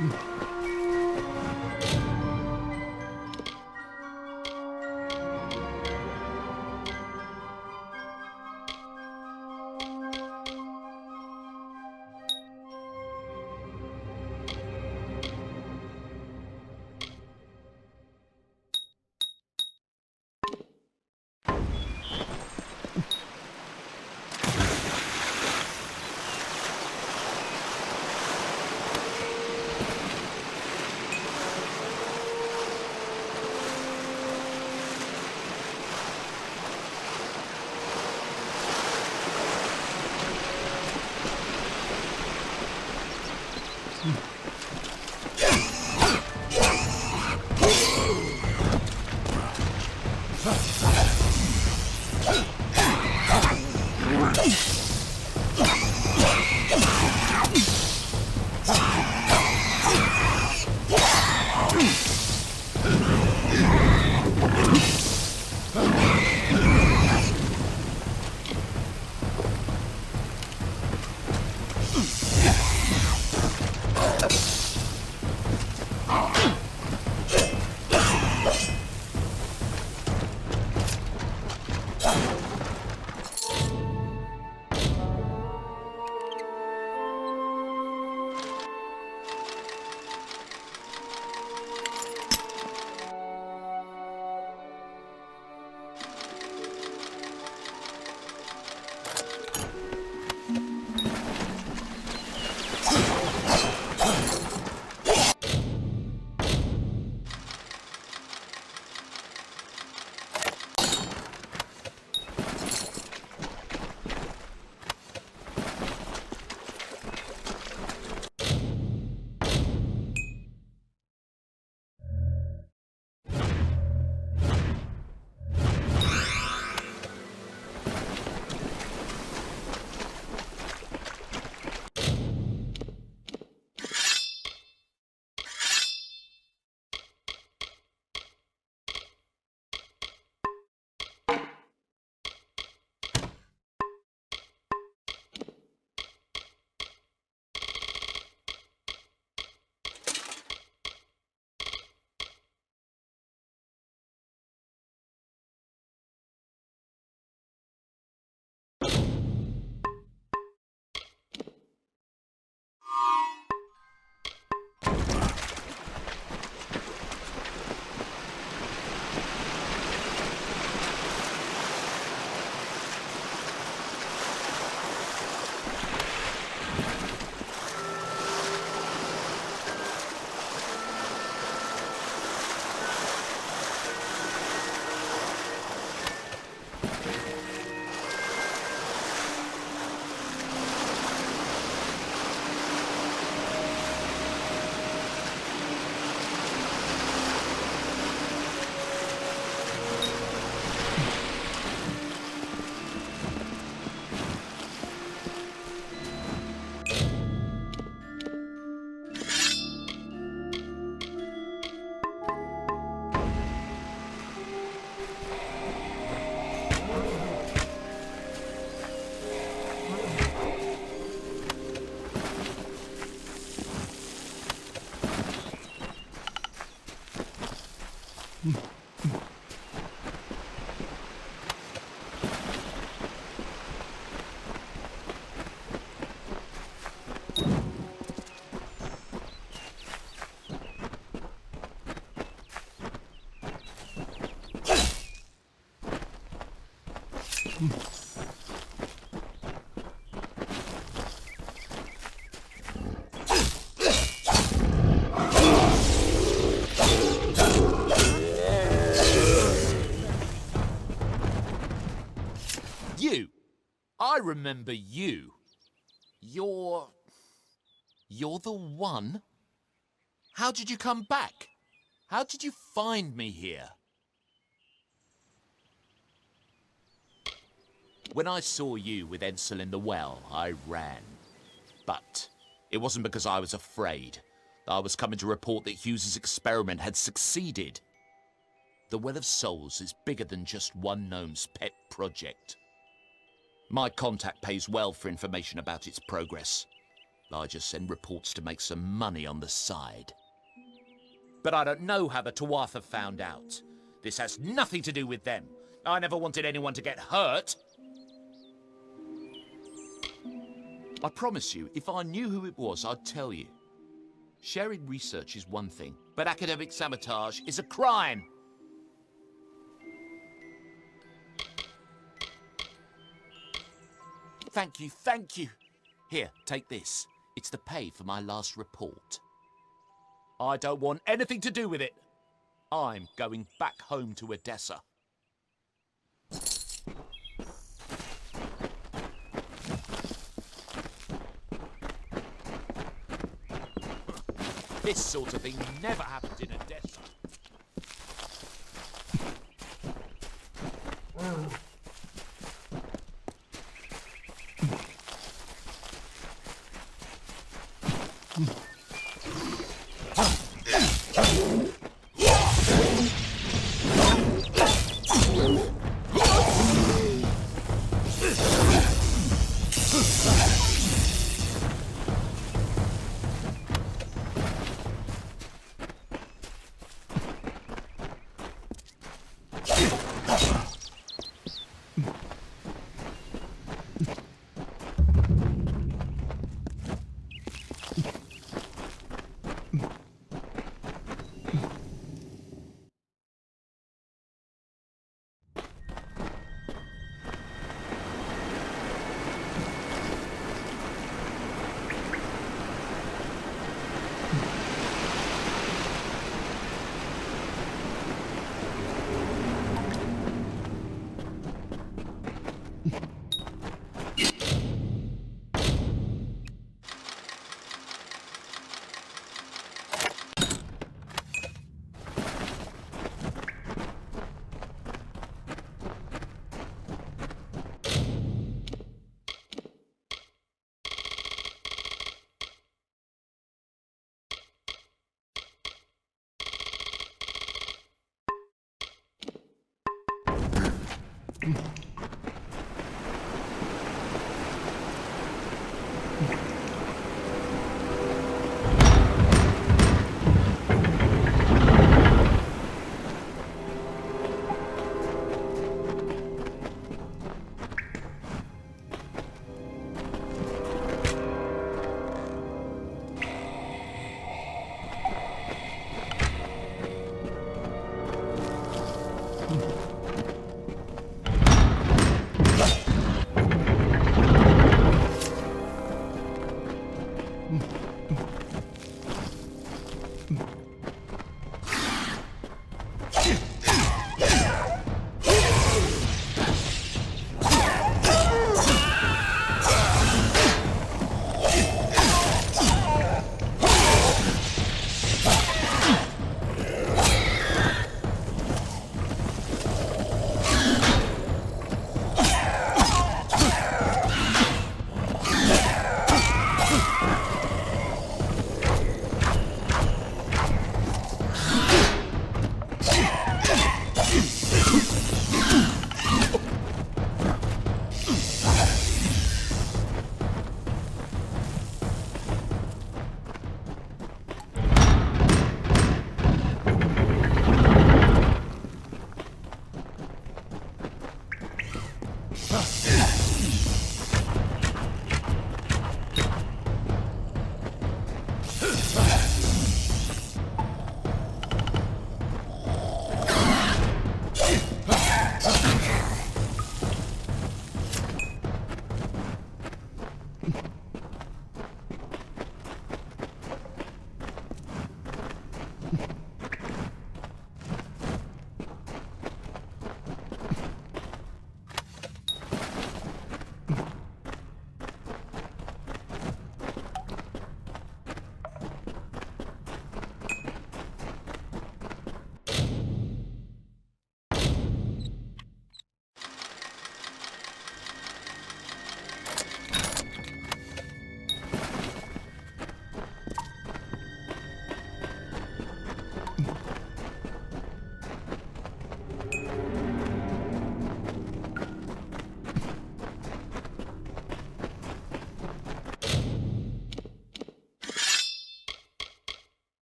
You! I remember you. You're the one? How did you come back? How did you find me here? When I saw you with Edsel in the well, I ran. But it wasn't because I was afraid. I was coming to report that Hughes's experiment had succeeded. The Well of Souls is bigger than just one gnome's pet project. My contact pays well for information about its progress. I just send reports to make some money on the side. But I don't know how the Tuatha found out. This has nothing to do with them. I never wanted anyone to get hurt. I promise you, if I knew who it was, I'd tell you. Sharing research is one thing, but academic sabotage is a crime. Thank you, thank you. Here, take this. It's the pay for my last report. I don't want anything to do with it. I'm going back home to Odessa. This sort of thing never happened in Odessa.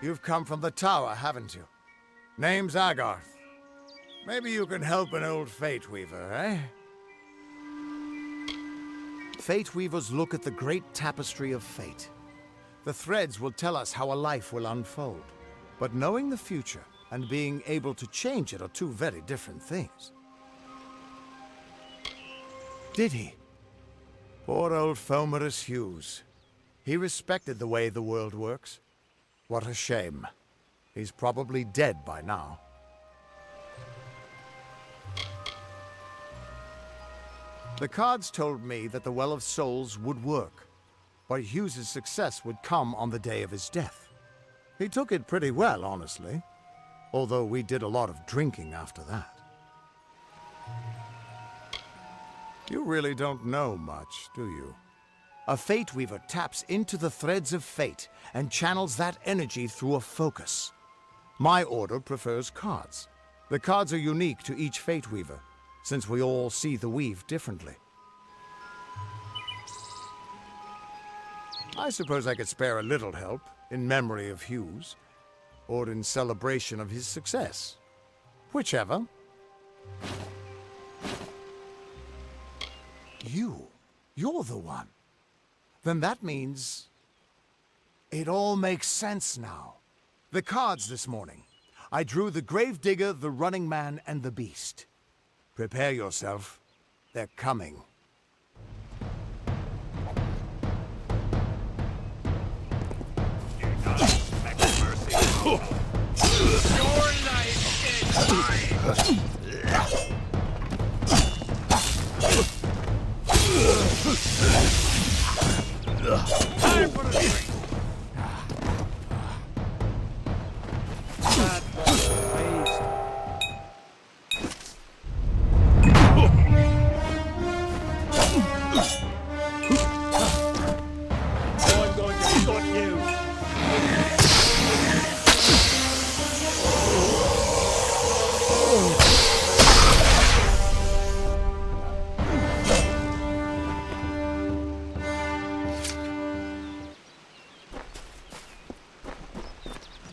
You've come from the tower, haven't you? Name's Agarth. Maybe you can help an old Fate Weaver, eh? Fate Weavers look at the great tapestry of fate. The threads will tell us how a life will unfold. But knowing the future and being able to change it are two very different things. Did he? Poor old Fomerus Hughes. He respected the way the world works. What a shame. He's probably dead by now. The cards told me that the Well of Souls would work, but Hughes's success would come on the day of his death. He took it pretty well, honestly, although we did a lot of drinking after that. You really don't know much, do you? A Fate Weaver taps into the threads of fate and channels that energy through a focus. My order prefers cards. The cards are unique to each Fate Weaver, since we all see the weave differently. I suppose I could spare a little help in memory of Hughes, or in celebration of his success. Whichever. You're the one. Then that means it all makes sense now. The cards this morning. I drew the Gravedigger, the Running Man, and the Beast. Prepare yourself. They're coming. Your life is mine! Time for a drink! That was a waste. I'm going to sort you!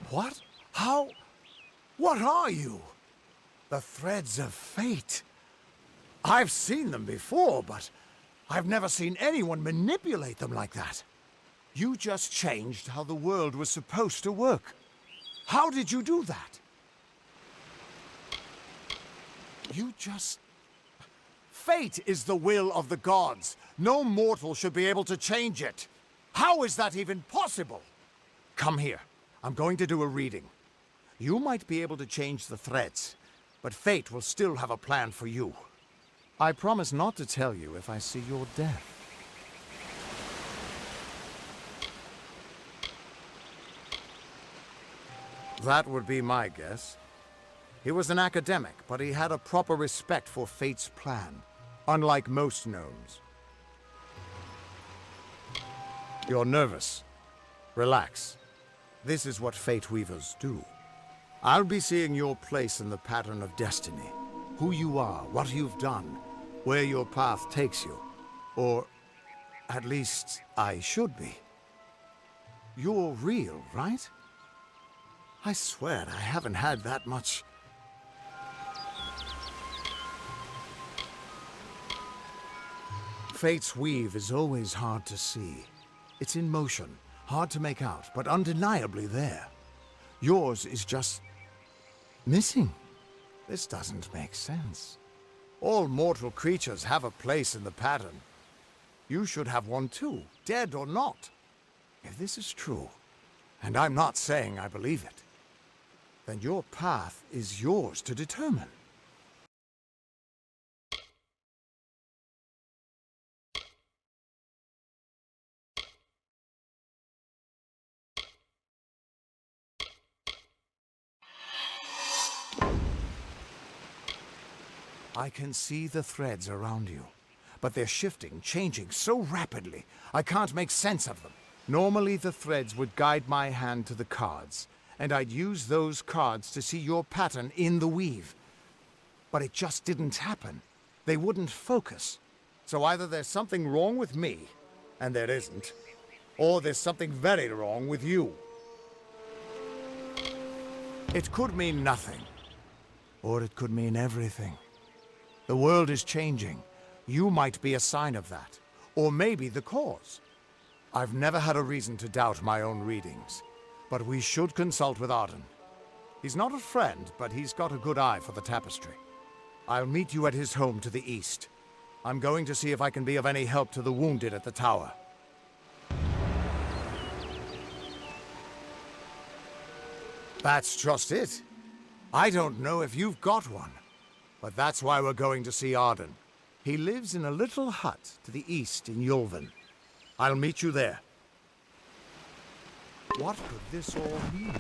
What? How? What are you? The threads of fate. I've seen them before, but I've never seen anyone manipulate them like that. You just changed how the world was supposed to work. How did you do that? You just... Fate is the will of the gods. No mortal should be able to change it. How is that even possible? Come here. I'm going to do a reading. You might be able to change the threads, but fate will still have a plan for you. I promise not to tell you if I see your death. That would be my guess. He was an academic, but he had a proper respect for fate's plan, unlike most gnomes. You're nervous. Relax. This is what Fate Weavers do. I'll be seeing your place in the pattern of destiny. Who you are, what you've done, where your path takes you. Or, at least, I should be. You're real, right? I swear I haven't had that much... Fate's weave is always hard to see. It's in motion, hard to make out, but undeniably there. Yours is just... missing. This doesn't make sense. All mortal creatures have a place in the pattern. You should have one too, dead or not. If this is true, and I'm not saying I believe it, then your path is yours to determine. I can see the threads around you, but they're shifting, changing so rapidly, I can't make sense of them. Normally the threads would guide my hand to the cards, and I'd use those cards to see your pattern in the weave. But it just didn't happen. They wouldn't focus. So either there's something wrong with me, and there isn't, or there's something very wrong with you. It could mean nothing, or it could mean everything. The world is changing. You might be a sign of that, or maybe the cause. I've never had a reason to doubt my own readings, but we should consult with Arden. He's not a friend, but he's got a good eye for the tapestry. I'll meet you at his home to the east. I'm going to see if I can be of any help to the wounded at the tower. That's just it. I don't know if you've got one, but that's why we're going to see Arden. He lives in a little hut to the east in Yulven. I'll meet you there. What could this all mean?